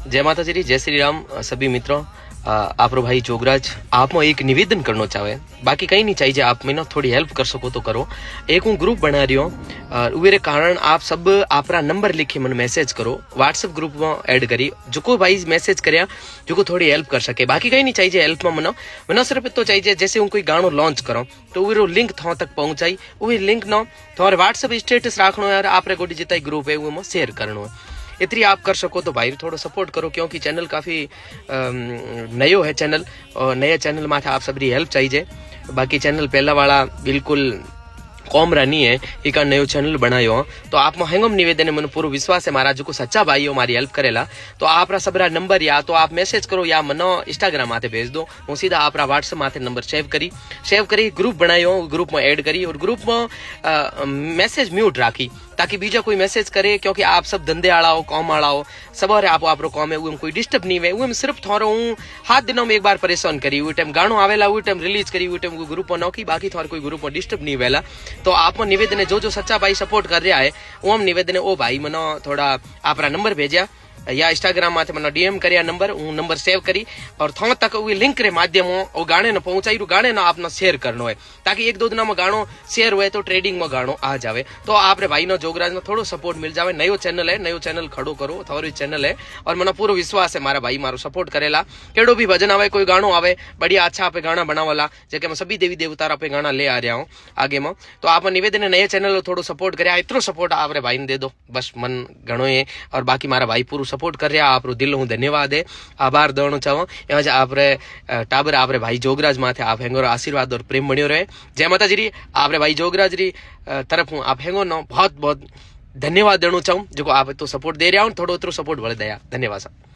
जय माता जी, जय श्री राम सभी मित्रों। आप भाई जोगराज आप एक निवेदन करना चाहे, बाकी कहीं नहीं चाहिए, आप मैंने थोड़ी हेल्प कर सको तो करो। एक हूँ ग्रुप बना रही हूँ, उवेरे कारण आप सब आपरा नंबर लिखी मन मैसेज करो, व्हाट्सएप ग्रुप में ऐड करी, जो को भाई मैसेज करया जो को थोड़ी हेल्प कर सके। बाकी कहीं नहीं चाहिए हेल्प में मनो सिर्फ तो चाहिए जैसे हूँ कोई गाणो लॉन्च करो तो वो लिंक थो तक पहुंचाई, वही लिंक नो थोड़े व्हाट्सएप स्टेटस रखना यार, आपरे गोटी जितना ग्रुप है वो शेयर करना है। इतनी आप कर सको तो भाई थोड़ा सपोर्ट करो, क्योंकि चैनल काफ़ी नयो है चैनल, और नया चैनल में आप सबरी हेल्प चाहिए। बाकी चैनल पहला वाला बिल्कुल कॉमरा नहीं है, एक नयो चैनल बनायो, तो आप में हेंगम निवेदन है, मन पूरा विश्वास है मारा जो को सच्चा भाई हो मारी हेल्प करेला, तो आपरा सबरा नंबर या तो आप मैसेज करो या मनो इंस्टाग्राम माथे भेज दो, હું सीधा आपरा व्हाट्सएप माथे नंबर सेव करी ग्रुप बनायो, ग्रुप में ऐड करी और ग्रुप में मैसेज म्यूट राखी ताकि बीजा कोई मैसेज करे, क्योंकि आप सब धंधे आड़ा हो, कॉम आड़ा हो, सब आप आपरो कॉम है, कोई डिस्टर्ब नहीं है। वो सिर्फ थोड़ा हूँ 7 दिनों में एक बार परेशान करी, वो टाइम गाणो आवेला, वो टाइम रिलीज करी, वो टाइम ग्रुप में नौकी, बाकी थोड़ा कोई ग्रुप में डिस्टर्ब नहीं वेला। तो आप निवेदन है जो सच्चा भाई सपोर्ट कर रहा है वो हम निवेदन है ओ भाई मनो थोड़ा आपरा नंबर भेजा या इंस्टाग्राम माथे मनो डीएम करया नंबर, हूँ नंबर सेव करी और थोड़ा तक वो लिंक रे माध्यम वो गाने न पहुंचाई, गाने न आपने शेयर करनो है ताकि 1-2 दिन में गाणो शेयर हुए तो ट्रेडिंग में गाणो आ जावे, तो आपरे भाई नो जोगराज में थोड़ो सपोर्ट मिल जावे। नयो चैनल है, नयो चैनल खड़ो करो, थोड़ी चैनल है और मनो पूरा विश्वास है मारा भाई मारो सपोर्ट करेला। केड़ो भी भजन आवे, कोई गाणो आवे, बढ़िया अच्छा आप गाना बनावाला, जेके मैं सभी देवी देवता पे गाना ले आ रहा हूँ आगे में, तो आप निवेदन है नए चैनल थोड़ो सपोर्ट करे, इतनो सपोर्ट आपरे भाई ने दे दो बस, मन घणो है। और बाकी मारा भाई पूरा सपोर्ट कर रहा, आप दिल हूँ धन्यवाद है, आभार देना चाहूँ। एवं आपरे टाबर आपरे भाई जोगराज माथे आप हेंगो आशीर्वाद और प्रेम बनियो रहे। जय माता जी, आपरे भाई जोगराज री तरफ हूँ आप हेंगो नो बहुत बहुत धन्यवाद देना चाहूँ, जो आप तो सपोर्ट दे रहा हूँ, थोड़ो उतरो सपोर्ट बढ़ दया। धन्यवाद साहब।